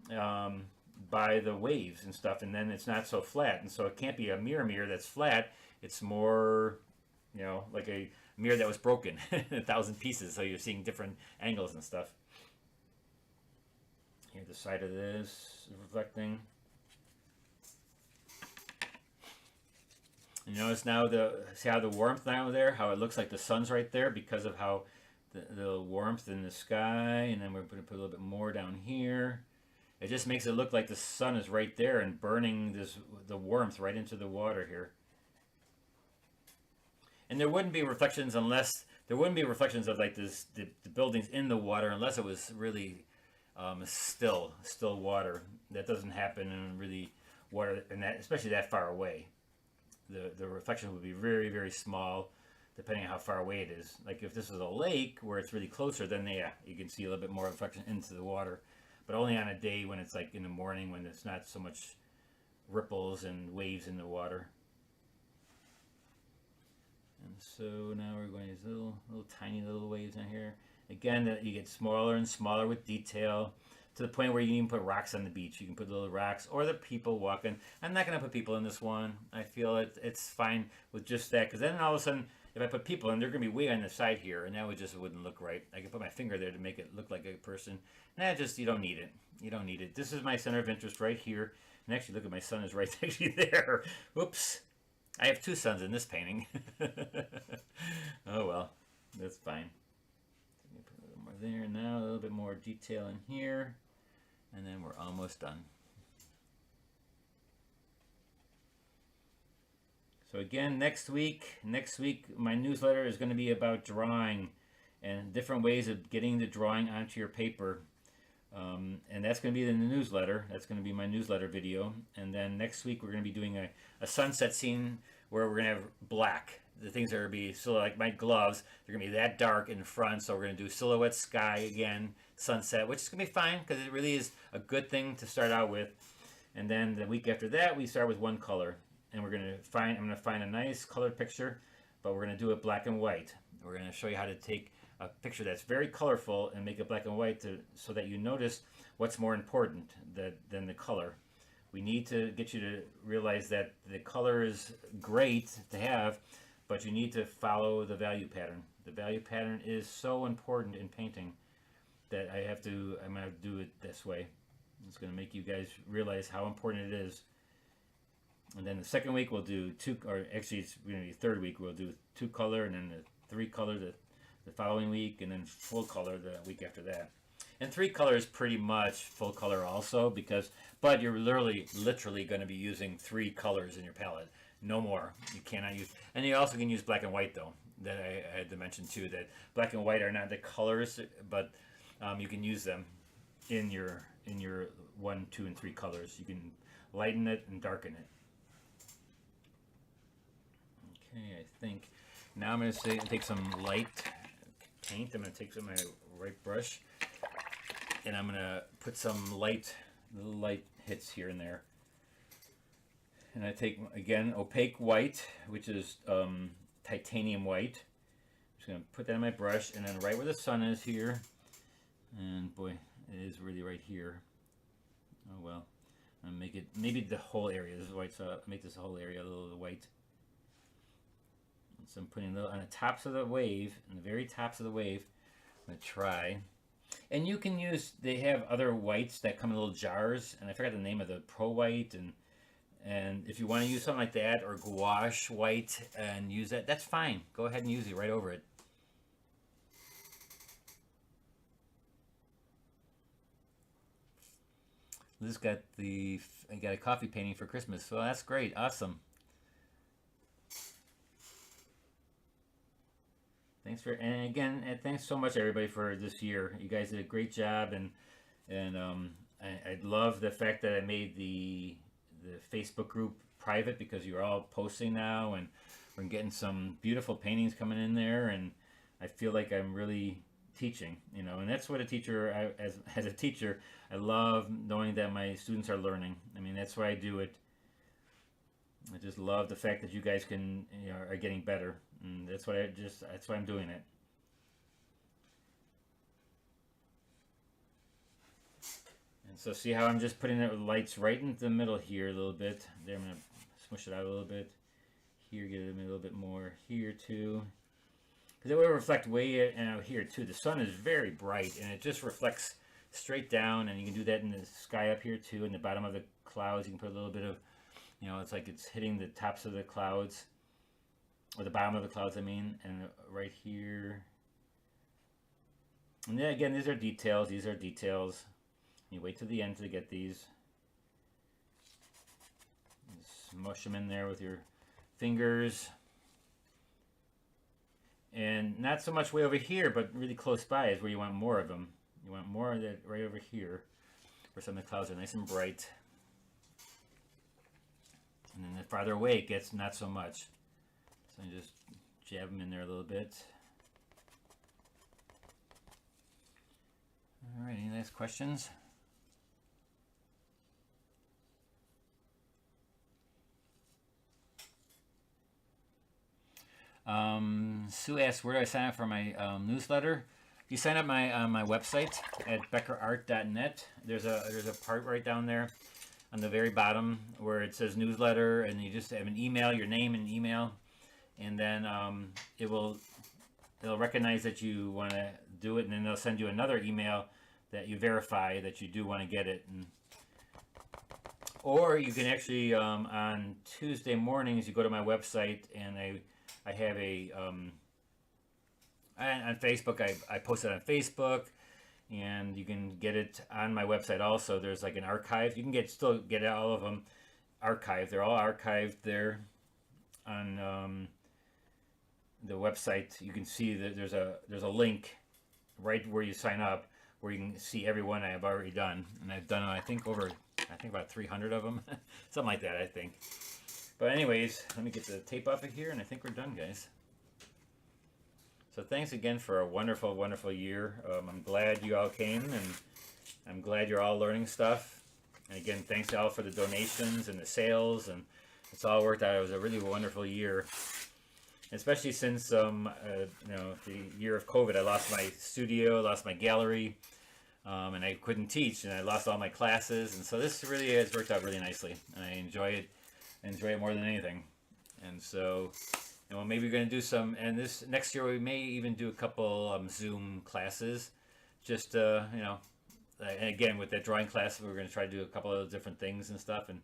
[SPEAKER 1] by the waves and stuff, and then it's not so flat. And so it can't be a mirror that's flat. It's more, you know, like a mirror that was broken in 1,000 pieces, so you're seeing different angles and stuff. Here, the side of this reflecting. You notice now see how the warmth now there, how it looks like the sun's right there because of how the warmth in the sky, and then we're going to put a little bit more down here. It just makes it look like the sun is right there and burning the warmth right into the water here. And there wouldn't be reflections of like the buildings in the water unless it was really still water. That doesn't happen in really water, and that especially that far away. The reflection would be very, very small depending on how far away it is. Like if this is a lake where it's really closer, then yeah, you can see a little bit more reflection into the water. But only on a day when it's like in the morning when there's not so much ripples and waves in the water. And so now we're going to these little tiny little waves in here. Again, you get smaller and smaller with detail to the point where you can even put rocks on the beach. You can put little rocks or the people walking. I'm not going to put people in this one. I feel it's fine with just that, because then all of a sudden, if I put people in, they're going to be way on the side here, and that wouldn't look right. I can put my finger there to make it look like a person. Nah, you don't need it. You don't need it. This is my center of interest right here. And actually, look at my sun is right actually there. Whoops. I have two suns in this painting. Oh well, that's fine. Put a little more there now, a little bit more detail in here, and then we're almost done. So again, next week my newsletter is going to be about drawing and different ways of getting the drawing onto your paper. And that's going to be in the newsletter. That's going to be my newsletter video. And then next week we're going to be doing a sunset scene where we're going to have black. The things are going to be, so like my gloves, they're going to be that dark in front. So we're going to do silhouette sky again, sunset, which is going to be fine because it really is a good thing to start out with. And then the week after that, we start with one color. And I'm going to find a nice colored picture, but we're going to do it black and white. We're going to show you how to take a picture that's very colorful and make it black and white so that you notice what's more important than the color. We need to get you to realize that the color is great to have, but you need to follow the value pattern. The value pattern is so important in painting that I'm going to do it this way. It's going to make you guys realize how important it is. And then the second week we'll do two, or actually it's going to be the third week, we'll do 2 color, and then the 3 color the following week, and then full color the week after that. And 3 color is pretty much full color also, but you're literally going to be using 3 colors in your palette. No more. You cannot use, and you also can use black and white though. That I had to mention too, that black and white are not the colors, but you can use them in your 1, 2, and 3 colors. You can lighten it and darken it. Okay, I think now I'm going to take some light paint. I'm going to take my white brush, and I'm going to put some little light hits here and there. And I take, again, opaque white, which is titanium white. I'm just going to put that on my brush, and then right where the sun is here, and boy, it is really right here. Oh well, I'll make it, maybe the whole area is white, so I'll make this whole area a little white. So I'm putting on the tops of the wave, on the very tops of the wave. I'm going to try. And you can use, they have other whites that come in little jars, and I forgot the name of the Pro White, and if you want to use something like that, or gouache white, and use that, that's fine. Go ahead and use it right over it. Liz got I got a coffee painting for Christmas, so that's great, awesome. Thanks so much everybody for this year. You guys did a great job, and I love the fact that I made the Facebook group private, because you're all posting now, and we're getting some beautiful paintings coming in there, and I feel like I'm really teaching, and that's what a teacher, as a teacher, I love knowing that my students are learning. I mean, that's why I do it. I just love the fact that you guys are getting better, and that's why I'm doing it. And so see how I'm just putting the lights right in the middle here a little bit. There, I'm going to smush it out a little bit. Here, get it a little bit more here too. Because it will reflect way out here too. The sun is very bright, and it just reflects straight down, and you can do that in the sky up here too. In the bottom of the clouds, you can put a little bit of, it's like it's hitting the tops of the clouds, or the bottom of the clouds, I mean, and right here. And then again, these are details. You wait till the end to get these. Smush them in there with your fingers. And not so much way over here, but really close by is where you want more of them. You want more of that right over here, where some of the clouds are nice and bright. And then the farther away it gets, not so much. So I just jab them in there a little bit. All right, any last questions? Sue asked, where do I sign up for my newsletter? You sign up on my website at BeckerArt.net. There's a part right down there on the very bottom where it says newsletter, and you just have an email, your name and email, and then it'll recognize that you want to do it, and then they'll send you another email that you verify that you do want to get it. Or you can actually on Tuesday mornings you go to my website, and I have on Facebook, I post it on Facebook, and you can get it on my website also. There's like an archive. You can still get all of them archived. They're all archived there on the website. You can see that there's a link right where you sign up, where you can see every one I have already done, and I've done I think about 300 of them, something like that, I think. But anyways, let me get the tape off of here, and I think we're done, guys. So thanks again for a wonderful, wonderful year. I'm glad you all came, and I'm glad you're all learning stuff. And again, thanks to all for the donations and the sales, and it's all worked out. It was a really wonderful year, especially since the year of COVID. I lost my studio, lost my gallery, and I couldn't teach, and I lost all my classes. And so this really has worked out really nicely, and I enjoy it. I enjoy it more than anything. And so, maybe we're going to do some. And this next year we may even do a couple Zoom classes, just and again, with that drawing class, we're going to try to do a couple of different things and stuff. And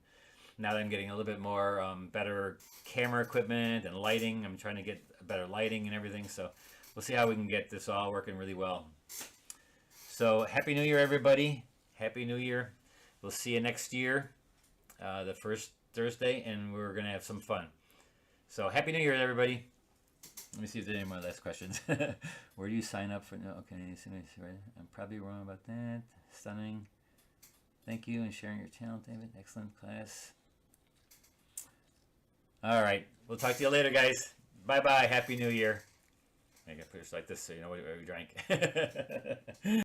[SPEAKER 1] now that I'm getting a little bit more better camera equipment and lighting, I'm trying to get better lighting and everything. So we'll see how we can get this all working really well. So Happy New Year, everybody. Happy New Year. We'll see you next year, the first Thursday, and we're going to have some fun. So Happy New Year, everybody. Let me see if there's any more last questions. Where do you sign up for? No, okay, I'm probably wrong about that. Stunning. Thank you and sharing your talent, David. Excellent class. All right. We'll talk to you later, guys. Bye-bye. Happy New Year. I got to put it like this so you know what we drank.